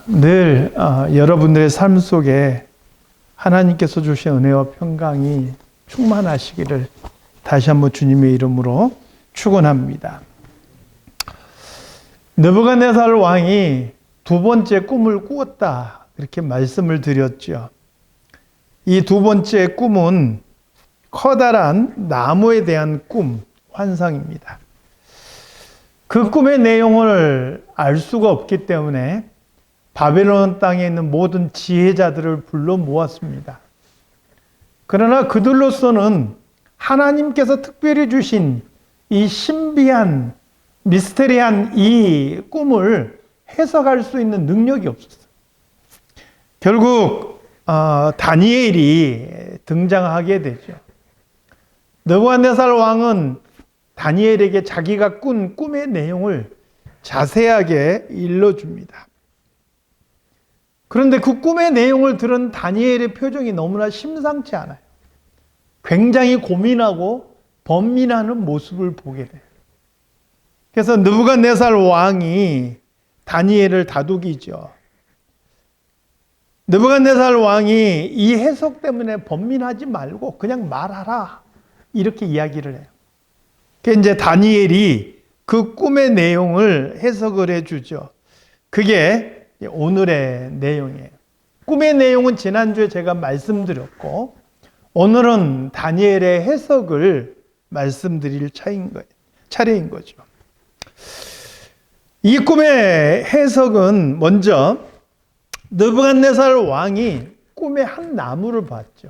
늘 여러분들의 삶 속에 하나님께서 주신 은혜와 평강이 충만하시기를 다시 한번 주님의 이름으로 축원합니다. 느부갓네살 왕이 두 번째 꿈을 꾸었다, 이렇게 말씀을 드렸죠. 이 두 번째 꿈은 커다란 나무에 대한 꿈, 환상입니다. 그 꿈의 내용을 알 수가 없기 때문에 바벨론 땅에 있는 모든 지혜자들을 불러 모았습니다. 그러나 그들로서는 하나님께서 특별히 주신 이 신비한, 미스테리한 이 꿈을 해석할 수 있는 능력이 없었어요. 결국 다니엘이 등장하게 되죠. 느부갓네살 왕은 다니엘에게 자기가 꾼 꿈의 내용을 자세하게 일러줍니다. 그런데 그 꿈의 내용을 들은 다니엘의 표정이 너무나 심상치 않아요. 굉장히 고민하고 번민하는 모습을 보게 돼요. 그래서 느부갓네살 왕이 다니엘을 다독이죠. 느부갓네살 왕이 이 해석 때문에 번민하지 말고 그냥 말하라, 이렇게 이야기를 해요. 그래서 이제 다니엘이 그 꿈의 내용을 해석을 해주죠. 그게 오늘의 내용이에요. 꿈의 내용은 지난주에 제가 말씀드렸고, 오늘은 다니엘의 해석을 말씀드릴 차례인 거죠. 이 꿈의 해석은 먼저 느부갓네살 왕이 꿈에 한 나무를 봤죠.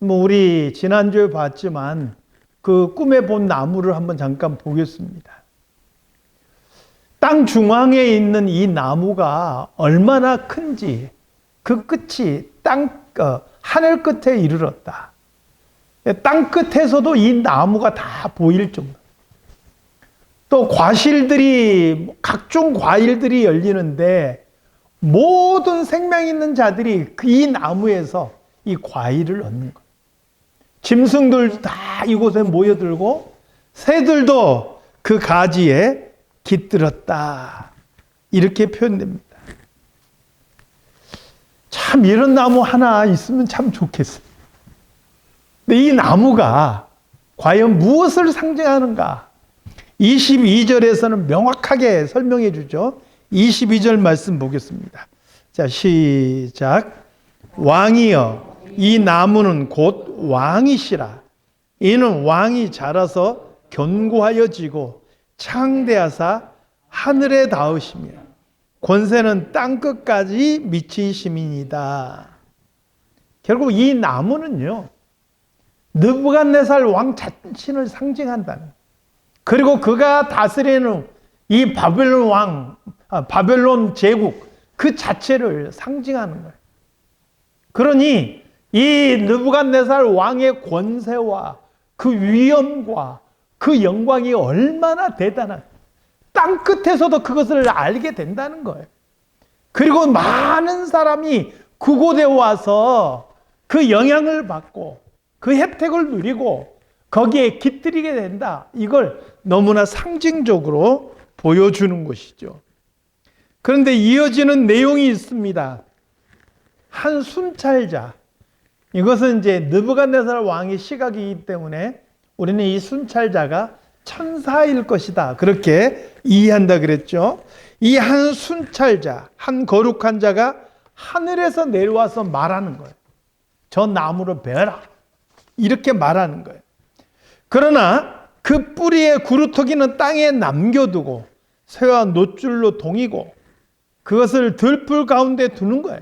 우리 지난주에 봤지만 그 꿈에 본 나무를 한번 잠깐 보겠습니다. 땅 중앙에 있는 이 나무가 얼마나 큰지, 그 끝이 하늘 끝에 이르렀다. 땅 끝에서도 이 나무가 다 보일 정도. 또 각종 과일들이 열리는데 모든 생명 있는 자들이 이 나무에서 이 과일을 얻는 거예요. 짐승들도 다 이곳에 모여들고 새들도 그 가지에 깃들었다, 이렇게 표현됩니다. 참 이런 나무 하나 있으면 참 좋겠어요. 근데 이 나무가 과연 무엇을 상징하는가? 22절에서는 명확하게 설명해 주죠. 22절 말씀 보겠습니다. 자, 시작. 왕이여, 이 나무는 곧 왕이시라. 이는 왕이 자라서 견고하여 지고 창대하사 하늘에 닿으시며 권세는 땅 끝까지 미치심이니이다. 결국 이 나무는요, 느부갓네살 왕 자신을 상징한다는, 그리고 그가 다스리는 이 바벨론 제국 그 자체를 상징하는 거예요. 그러니 이 느부갓네살 왕의 권세와 그 위엄과 그 영광이 얼마나 대단한, 땅 끝에서도 그것을 알게 된다는 거예요. 그리고 많은 사람이 그곳에 와서 그 영향을 받고 그 혜택을 누리고 거기에 깃들이게 된다. 이걸 너무나 상징적으로 보여주는 것이죠. 그런데 이어지는 내용이 있습니다. 한 순찰자. 이것은 이제 느부갓네살 왕의 시각이기 때문에 우리는 이 순찰자가 천사일 것이다, 그렇게 이해한다 그랬죠. 이 한 순찰자, 한 거룩한 자가 하늘에서 내려와서 말하는 거예요. 저 나무를 베어라, 이렇게 말하는 거예요. 그러나 그 뿌리의 구루터기는 땅에 남겨두고 쇠와 놋줄로 동이고 그것을 들불 가운데 두는 거예요.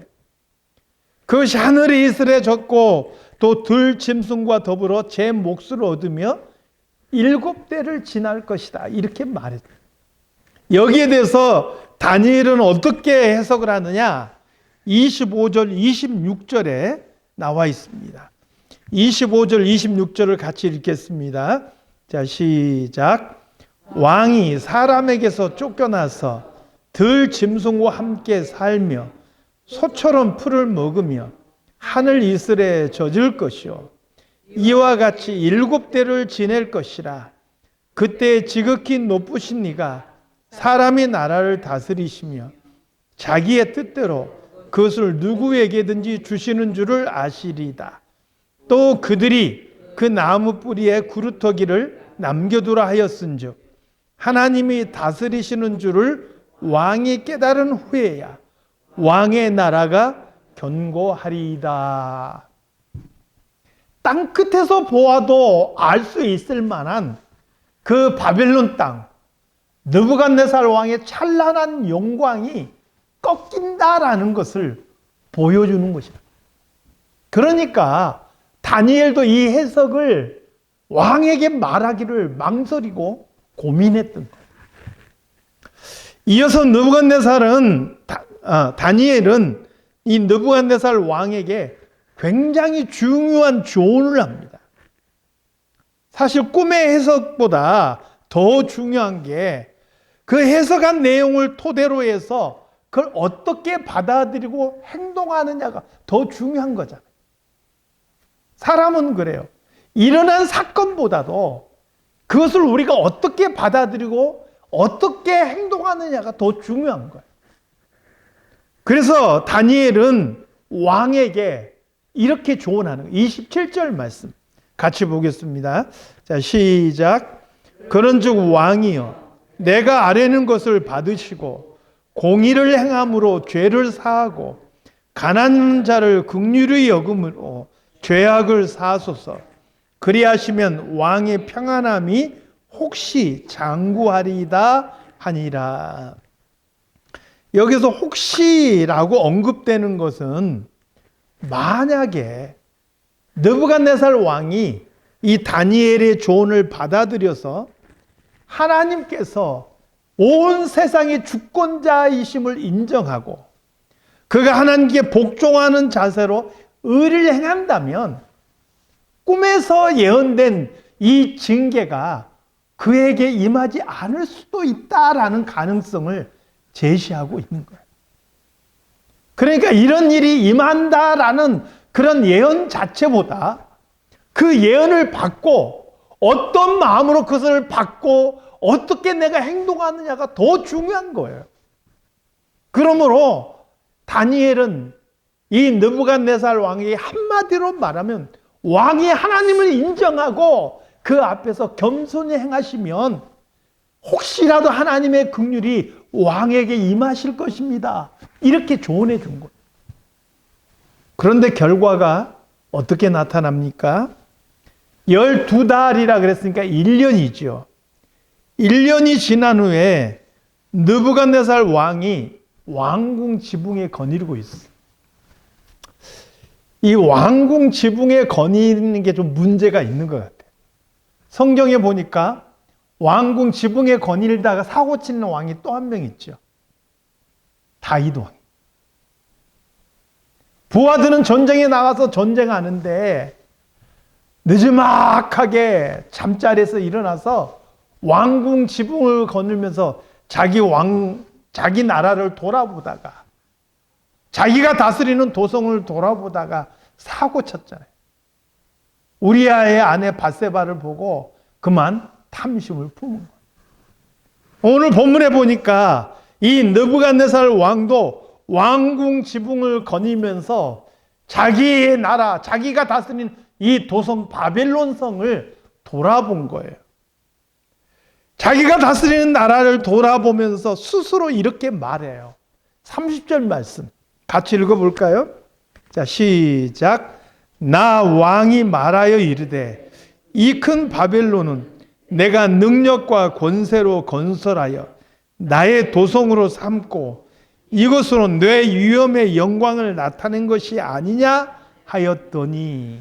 그것이 하늘의 이슬에 젖고 또 들 짐승과 더불어 제 몫을 얻으며 7대를 지날 것이다, 이렇게 말했어요. 여기에 대해서 다니엘은 어떻게 해석을 하느냐? 25절, 26절에 나와 있습니다. 25절, 26절을 같이 읽겠습니다. 자, 시작. 왕이 사람에게서 쫓겨나서 들 짐승과 함께 살며 소처럼 풀을 먹으며 하늘 이슬에 젖을 것이요 이와 같이 7대를 지낼 것이라. 그때 지극히 높으신 이가 사람이 나라를 다스리시며 자기의 뜻대로 그것을 누구에게든지 주시는 줄을 아시리다. 또 그들이 그 나무 뿌리에 구루터기를 남겨두라 하였은즉 하나님이 다스리시는 줄을 왕이 깨달은 후에야 왕의 나라가 견고하리이다. 땅 끝에서 보아도 알 수 있을 만한 그 바벨론 땅, 느부갓네살 왕의 찬란한 영광이 꺾인다라는 것을 보여주는 것이다. 그러니까 다니엘도 이 해석을 왕에게 말하기를 망설이고 고민했던 거예요. 이어서 다니엘은 이 느부갓네살 왕에게 굉장히 중요한 조언을 합니다. 사실 꿈의 해석보다 더 중요한 게 그 해석한 내용을 토대로 해서 그걸 어떻게 받아들이고 행동하느냐가 더 중요한 거잖아요. 사람은 그래요. 일어난 사건보다도 그것을 우리가 어떻게 받아들이고 어떻게 행동하느냐가 더 중요한 거예요. 그래서 다니엘은 왕에게 이렇게 조언하는 거예요. 27절 말씀 같이 보겠습니다. 자, 시작. 그런즉 왕이여 내가 아뢰는 것을 받으시고 공의를 행함으로 죄를 사하고 가난한 자를 긍휼히 여김으로 죄악을 사하소서. 그리하시면 왕의 평안함이 혹시 장구하리이다 하니라. 여기서 혹시라고 언급되는 것은 만약에 느부갓네살 왕이 이 다니엘의 조언을 받아들여서 하나님께서 온 세상의 주권자이심을 인정하고 그가 하나님께 복종하는 자세로 의를 행한다면 꿈에서 예언된 이 징계가 그에게 임하지 않을 수도 있다라는 가능성을 제시하고 있는 거예요. 그러니까 이런 일이 임한다라는 그런 예언 자체보다 그 예언을 받고 어떤 마음으로 그것을 받고 어떻게 내가 행동하느냐가 더 중요한 거예요. 그러므로 다니엘은 이 느부갓네살 왕이 한마디로 말하면 왕이 하나님을 인정하고 그 앞에서 겸손히 행하시면 혹시라도 하나님의 긍휼이 왕에게 임하실 것입니다. 이렇게 조언해 준 거예요. 그런데 결과가 어떻게 나타납니까? 12달이라 그랬으니까 1년이죠. 1년이 지난 후에 느부갓네살 왕이 왕궁 지붕에 거느리고 있어요. 이 왕궁 지붕에 거느리는 게 좀 문제가 있는 것 같아요. 성경에 보니까 왕궁 지붕에 거닐다가 사고 치는 왕이 또 한 명 있죠. 다윗 왕. 부하들은 전쟁에 나가서 전쟁하는데 늦지막하게 잠자리에서 일어나서 왕궁 지붕을 거닐면서 자기 나라를 돌아보다가 자기가 다스리는 도성을 돌아보다가 사고 쳤잖아요. 우리아의 아내 밧세바를 보고 그만 탐심을 품은 거예요. 오늘 본문에 보니까 이 느부갓네살 왕도 왕궁 지붕을 거니면서 자기의 나라, 자기가 다스린 이 도성 바벨론 성을 돌아본 거예요. 자기가 다스리는 나라를 돌아보면서 스스로 이렇게 말해요. 30절 말씀 같이 읽어볼까요? 자, 시작. 나 왕이 말하여 이르되 이 큰 바벨론은 내가 능력과 권세로 건설하여 나의 도성으로 삼고 이것으로 내 위엄의 영광을 나타낸 것이 아니냐 하였더니,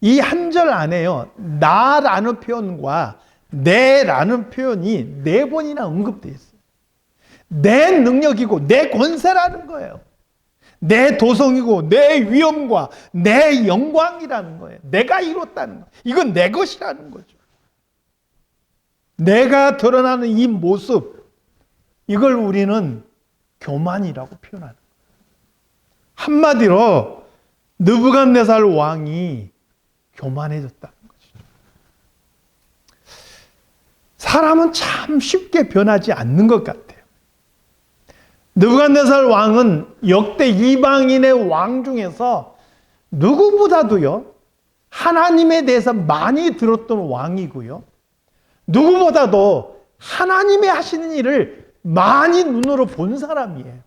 이 한 절 안에요, 나라는 표현과 내라는 표현이 4번이나 언급되어 있어요. 내 능력이고 내 권세라는 거예요. 내 도성이고 내 위엄과 내 영광이라는 거예요. 내가 이뤘다는 거예요. 이건 내 것이라는 거죠. 내가 드러나는 이 모습, 이걸 우리는 교만이라고 표현하는 거예요. 한마디로 느부갓네살 왕이 교만해졌다는 거죠. 사람은 참 쉽게 변하지 않는 것 같아요. 느부갓네살 왕은 역대 이방인의 왕 중에서 누구보다도요, 하나님에 대해서 많이 들었던 왕이고요, 누구보다도 하나님의 하시는 일을 많이 눈으로 본 사람이에요.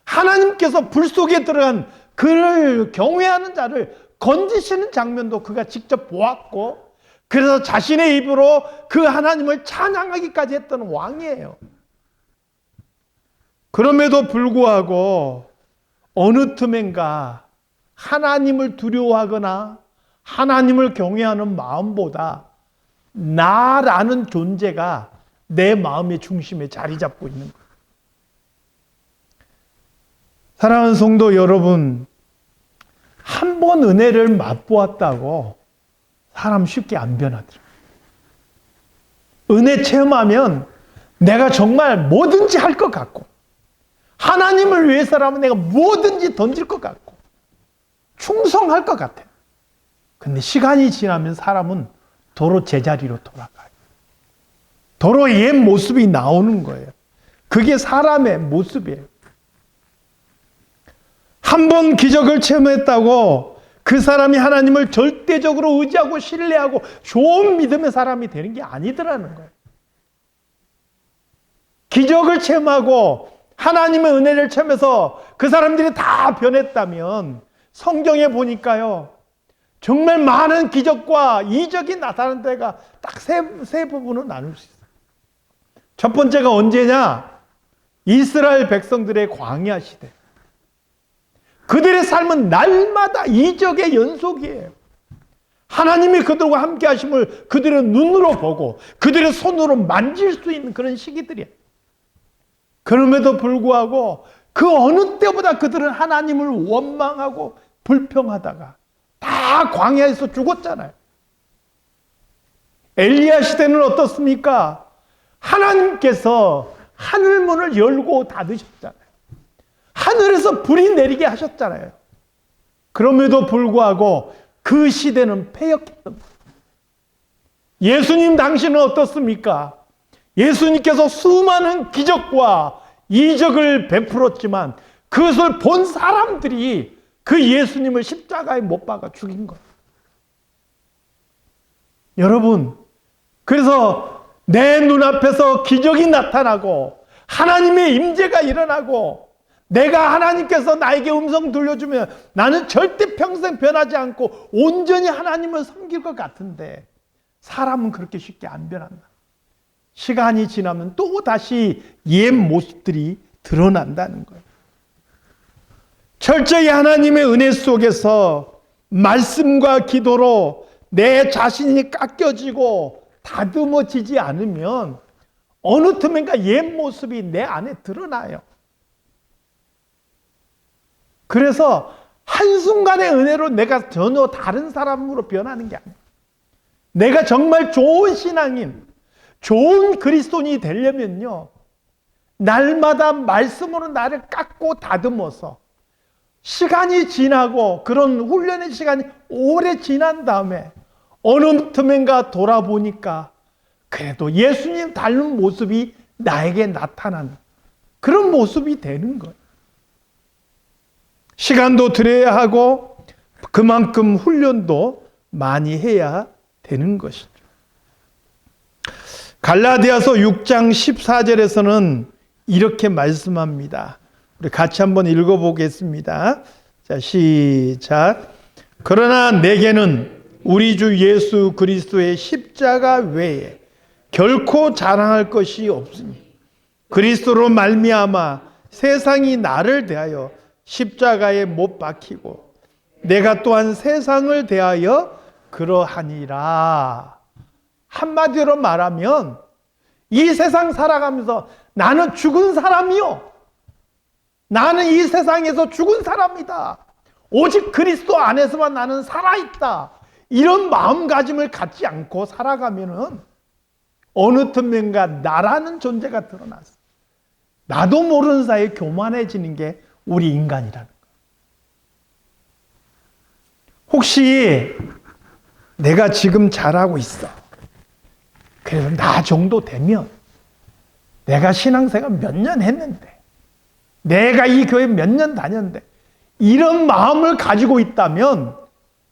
하나님께서 불 속에 들어간 그를 경외하는 자를 건지시는 장면도 그가 직접 보았고, 그래서 자신의 입으로 그 하나님을 찬양하기까지 했던 왕이에요. 그럼에도 불구하고 어느 틈엔가 하나님을 두려워하거나 하나님을 경외하는 마음보다 나라는 존재가 내 마음의 중심에 자리 잡고 있는 거예요. 사랑하는 성도 여러분, 한 번 은혜를 맛보았다고 사람 쉽게 안 변하더라고요. 은혜 체험하면 내가 정말 뭐든지 할 것 같고, 하나님을 위해서라면 내가 뭐든지 던질 것 같고, 충성할 것 같아요. 근데 시간이 지나면 사람은 도로 제자리로 돌아가요. 도로 옛 모습이 나오는 거예요. 그게 사람의 모습이에요. 한 번 기적을 체험했다고 그 사람이 하나님을 절대적으로 의지하고 신뢰하고 좋은 믿음의 사람이 되는 게 아니더라는 거예요. 기적을 체험하고 하나님의 은혜를 체험해서 그 사람들이 다 변했다면 성경에 보니까요, 정말 많은 기적과 이적이 나타나는 데가 딱 세 부분으로 나눌 수 있어요. 첫 번째가 언제냐? 이스라엘 백성들의 광야 시대. 그들의 삶은 날마다 이적의 연속이에요. 하나님이 그들과 함께 하심을 그들의 눈으로 보고 그들의 손으로 만질 수 있는 그런 시기들이에요. 그럼에도 불구하고 그 어느 때보다 그들은 하나님을 원망하고 불평하다가 다 광야에서 죽었잖아요. 엘리야 시대는 어떻습니까? 하나님께서 하늘문을 열고 닫으셨잖아요. 하늘에서 불이 내리게 하셨잖아요. 그럼에도 불구하고 그 시대는 패역했던 거예요. 예수님 당시는 어떻습니까? 예수님께서 수많은 기적과 이적을 베풀었지만 그것을 본 사람들이 그 예수님을 십자가에 못 박아 죽인 거예요. 여러분, 그래서 내 눈앞에서 기적이 나타나고 하나님의 임재가 일어나고 내가 하나님께서 나에게 음성 들려주면 나는 절대 평생 변하지 않고 온전히 하나님을 섬길 것 같은데 사람은 그렇게 쉽게 안 변한다. 시간이 지나면 또 다시 옛 모습들이 드러난다는 거예요. 철저히 하나님의 은혜 속에서 말씀과 기도로 내 자신이 깎여지고 다듬어지지 않으면 어느 틈엔가 옛 모습이 내 안에 드러나요. 그래서 한순간의 은혜로 내가 전혀 다른 사람으로 변하는 게 아니에요. 내가 정말 좋은 신앙인, 좋은 그리스도인이 되려면요, 날마다 말씀으로 나를 깎고 다듬어서 시간이 지나고 그런 훈련의 시간이 오래 지난 다음에 어느 틈엔가 돌아보니까 그래도 예수님 닮은 모습이 나에게 나타나는 그런 모습이 되는 거예요. 시간도 들여야 하고 그만큼 훈련도 많이 해야 되는 것이죠. 갈라디아서 6장 14절에서는 이렇게 말씀합니다. 우리 같이 한번 읽어보겠습니다. 자, 시작. 그러나 내게는 우리 주 예수 그리스도의 십자가 외에 결코 자랑할 것이 없으니 그리스도로 말미암아 세상이 나를 대하여 십자가에 못 박히고 내가 또한 세상을 대하여 그러하니라. 한마디로 말하면 이 세상 살아가면서 나는 죽은 사람이요, 나는 이 세상에서 죽은 사람이다, 오직 그리스도 안에서만 나는 살아있다, 이런 마음가짐을 갖지 않고 살아가면은 어느 틈엔가 나라는 존재가 드러났어. 나도 모르는 사이에 교만해지는 게 우리 인간이라는 거예요. 혹시 내가 지금 잘하고 있어, 그래서 나 정도 되면 내가 신앙생활 몇 년 했는데 내가 이 교회 몇 년 다녔는데 이런 마음을 가지고 있다면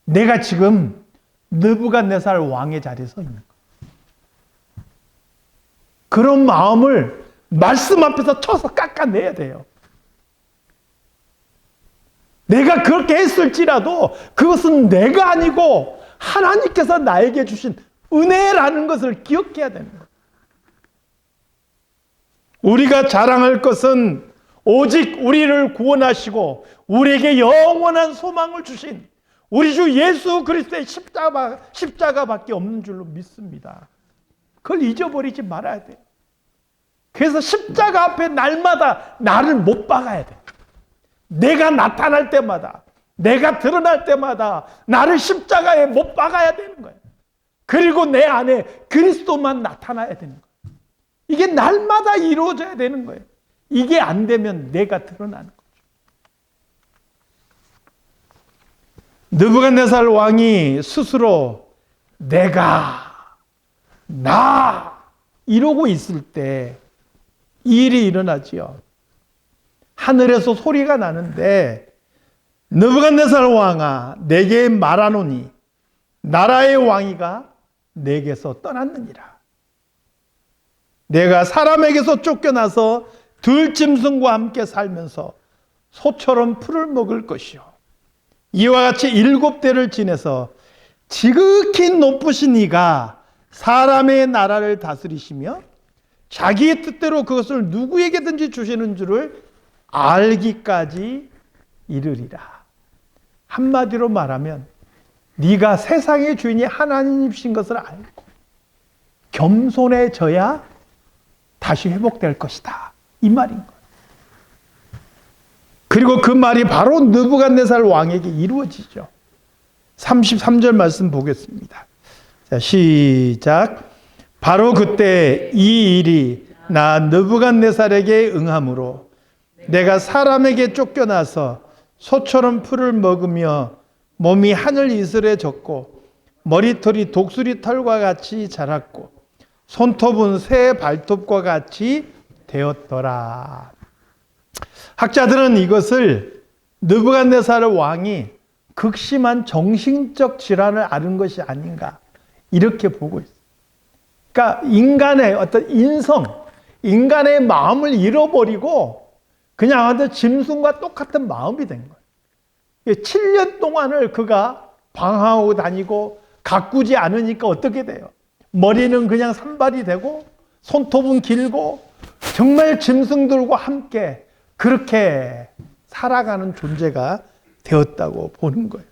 내가 지금 느부갓네살 왕의 자리에 서 있는 거예요. 그런 마음을 말씀 앞에서 쳐서 깎아내야 돼요. 내가 그렇게 했을지라도 그것은 내가 아니고 하나님께서 나에게 주신 은혜라는 것을 기억해야 되는 거예요. 우리가 자랑할 것은 오직 우리를 구원하시고 우리에게 영원한 소망을 주신 우리 주 예수 그리스도의 십자가밖에 없는 줄로 믿습니다. 그걸 잊어버리지 말아야 돼요. 그래서 십자가 앞에 날마다 나를 못 박아야 돼요. 내가 나타날 때마다, 내가 드러날 때마다 나를 십자가에 못 박아야 되는 거예요. 그리고 내 안에 그리스도만 나타나야 되는 거예요. 이게 날마다 이루어져야 되는 거예요. 이게 안 되면 내가 드러나는 거죠. 느부갓네살 왕이 스스로 나 이러고 있을 때 일이 일어나지요. 하늘에서 소리가 나는데 느부갓네살 왕아 내게 말하노니 나라의 왕위가 내게서 떠났느니라. 내가 사람에게서 쫓겨나서 들짐승과 함께 살면서 소처럼 풀을 먹을 것이요. 이와 같이 7대를 지내서 지극히 높으신 이가 사람의 나라를 다스리시며 자기의 뜻대로 그것을 누구에게든지 주시는 줄을 알기까지 이르리라. 한마디로 말하면 네가 세상의 주인이 하나님이신 것을 알고 겸손해져야 다시 회복될 것이다. 이 말인 거예요. 그리고 그 말이 바로 느부갓네살 왕에게 이루어지죠. 33절 말씀 보겠습니다. 자, 시작. 바로 그때 이 일이 나 느부갓네살에게 응함으로 내가 사람에게 쫓겨나서 소처럼 풀을 먹으며 몸이 하늘 이슬에 젖고 머리털이 독수리 털과 같이 자랐고 손톱은 새 발톱과 같이 되었더라. 학자들은 이것을 느부갓네살 왕이 극심한 정신적 질환을 앓은 것이 아닌가 이렇게 보고 있어요. 그러니까 인간의 어떤 인간의 마음을 잃어버리고 그냥 완전 짐승과 똑같은 마음이 된 거예요. 7년 동안을 그가 방황하고 다니고 가꾸지 않으니까 어떻게 돼요? 머리는 그냥 산발이 되고 손톱은 길고 정말 짐승들과 함께 그렇게 살아가는 존재가 되었다고 보는 거예요.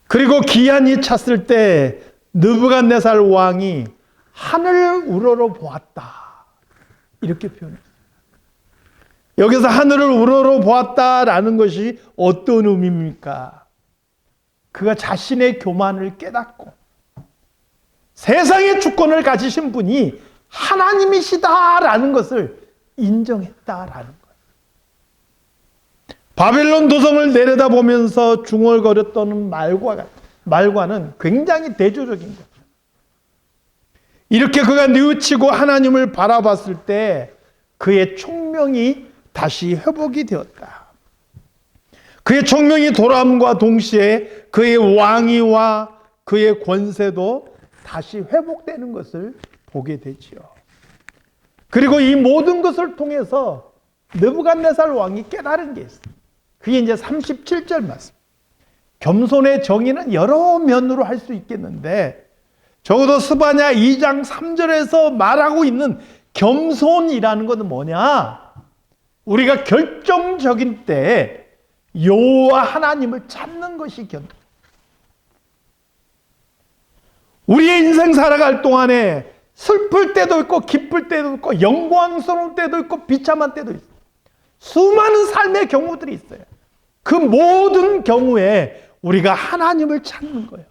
그리고 기한이 찼을 때 느부갓네살 왕이 하늘을 우러러 보았다. 이렇게 표현했어요. 여기서 하늘을 우러러 보았다라는 것이 어떤 의미입니까? 그가 자신의 교만을 깨닫고 세상의 주권을 가지신 분이 하나님이시다라는 것을 인정했다라는 거예요. 바벨론 도성을 내려다보면서 중얼거렸던 말과는 굉장히 대조적인 거죠. 이렇게 그가 뉘우치고 하나님을 바라봤을 때 그의 총명이 다시 회복이 되었다. 그의 총명이 돌아옴과 동시에 그의 왕위와 그의 권세도 다시 회복되는 것을 보게 되지요. 그리고 이 모든 것을 통해서 느부갓네살 왕이 깨달은 게 있어요. 그게 이제 37절 말씀. 겸손의 정의는 여러 면으로 할 수 있겠는데 적어도 스바냐 2장 3절에서 말하고 있는 겸손이라는 것은 뭐냐? 우리가 결정적인 때 여호와 하나님을 찾는 것이 겸손. 우리의 인생 살아갈 동안에 슬플 때도 있고 기쁠 때도 있고 영광스러울 때도 있고 비참한 때도 있어요. 수많은 삶의 경우들이 있어요. 그 모든 경우에 우리가 하나님을 찾는 거예요.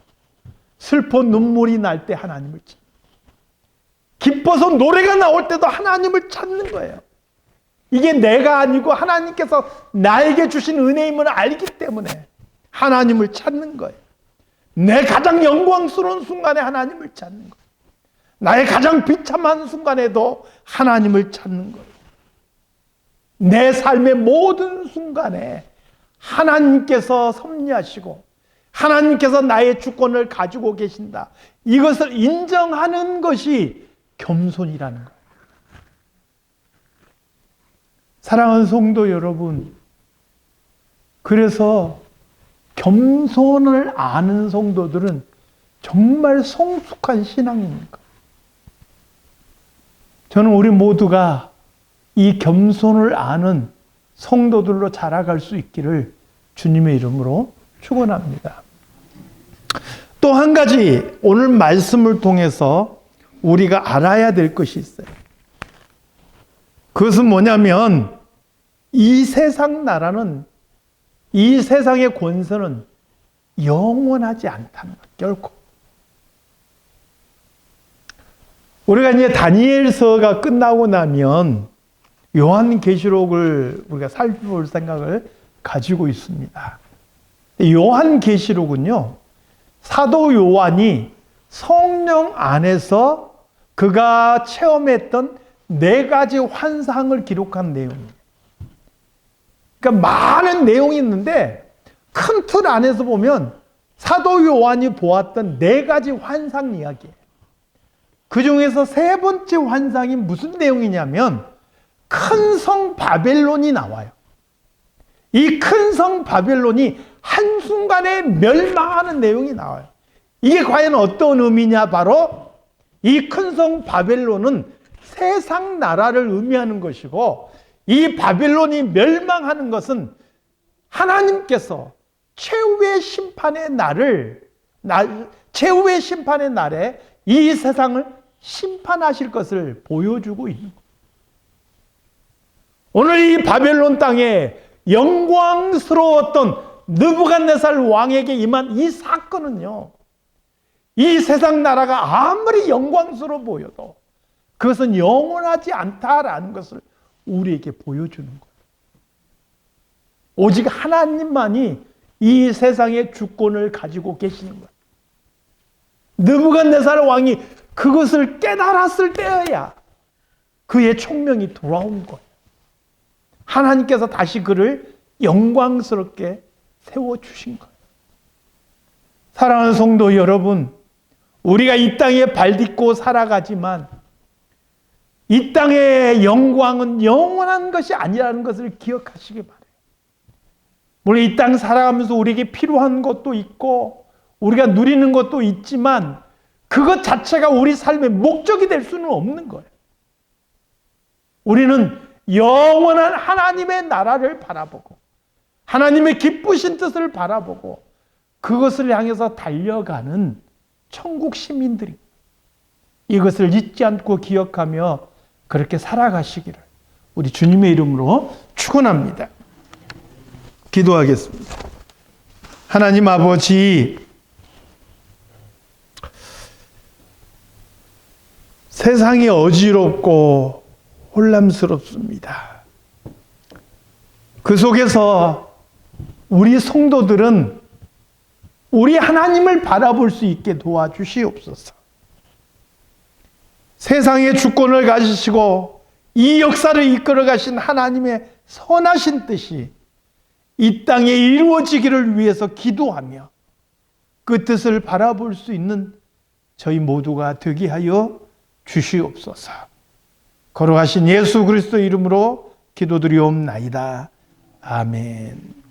슬퍼 눈물이 날 때 하나님을 찾는 거예요. 기뻐서 노래가 나올 때도 하나님을 찾는 거예요. 이게 내가 아니고 하나님께서 나에게 주신 은혜임을 알기 때문에 하나님을 찾는 거예요. 내 가장 영광스러운 순간에 하나님을 찾는 거예요. 나의 가장 비참한 순간에도 하나님을 찾는 거예요. 내 삶의 모든 순간에 하나님께서 섭리하시고 하나님께서 나의 주권을 가지고 계신다. 이것을 인정하는 것이 겸손이라는 거예요. 사랑하는 성도 여러분, 그래서 겸손을 아는 성도들은 정말 성숙한 신앙입니다. 저는 우리 모두가 이 겸손을 아는 성도들로 자라갈 수 있기를 주님의 이름으로 축원합니다. 또 한 가지 오늘 말씀을 통해서 우리가 알아야 될 것이 있어요. 그것은 뭐냐면 이 세상 나라는, 이 세상의 권세는 영원하지 않다는 것, 결코. 우리가 이제 다니엘서가 끝나고 나면 요한계시록을 우리가 살펴볼 생각을 가지고 있습니다. 요한계시록은요, 사도 요한이 성령 안에서 그가 체험했던 4가지 환상을 기록한 내용이에요. 그러니까 많은 내용이 있는데 큰 틀 안에서 보면 사도 요한이 보았던 4가지 환상 이야기예요. 그 중에서 3번째 환상이 무슨 내용이냐면 큰 성 바벨론이 나와요. 이 큰 성 바벨론이 한순간에 멸망하는 내용이 나와요. 이게 과연 어떤 의미냐? 바로 이 큰 성 바벨론은 세상 나라를 의미하는 것이고, 이 바벨론이 멸망하는 것은 하나님께서 최후의 심판의 날에 이 세상을 심판하실 것을 보여주고 있는 거예요. 오늘 이 바벨론 땅에 영광스러웠던 느부갓네살 왕에게 임한 이 사건은요, 이 세상 나라가 아무리 영광스러워 보여도 그것은 영원하지 않다라는 것을 우리에게 보여주는 거예요. 오직 하나님만이 이 세상의 주권을 가지고 계시는 거예요. 느부갓네살 왕이 그것을 깨달았을 때여야 그의 총명이 돌아온 거예요. 하나님께서 다시 그를 영광스럽게 세워주신 거예요. 사랑하는 성도 여러분, 우리가 이 땅에 발딛고 살아가지만 이 땅의 영광은 영원한 것이 아니라는 것을 기억하시기 바라요. 물론 이 땅 살아가면서 우리에게 필요한 것도 있고 우리가 누리는 것도 있지만 그것 자체가 우리 삶의 목적이 될 수는 없는 거예요. 우리는 영원한 하나님의 나라를 바라보고 하나님의 기쁘신 뜻을 바라보고 그것을 향해서 달려가는 천국 시민들이, 이것을 잊지 않고 기억하며 그렇게 살아가시기를 우리 주님의 이름으로 축원합니다. 기도하겠습니다. 하나님 아버지, 세상이 어지럽고 혼란스럽습니다. 그 속에서 우리 성도들은 우리 하나님을 바라볼 수 있게 도와주시옵소서. 세상의 주권을 가지시고 이 역사를 이끌어 가신 하나님의 선하신 뜻이 이 땅에 이루어지기를 위해서 기도하며 그 뜻을 바라볼 수 있는 저희 모두가 되게 하여 주시옵소서. 걸어가신 예수 그리스도 이름으로 기도드리옵나이다. 아멘.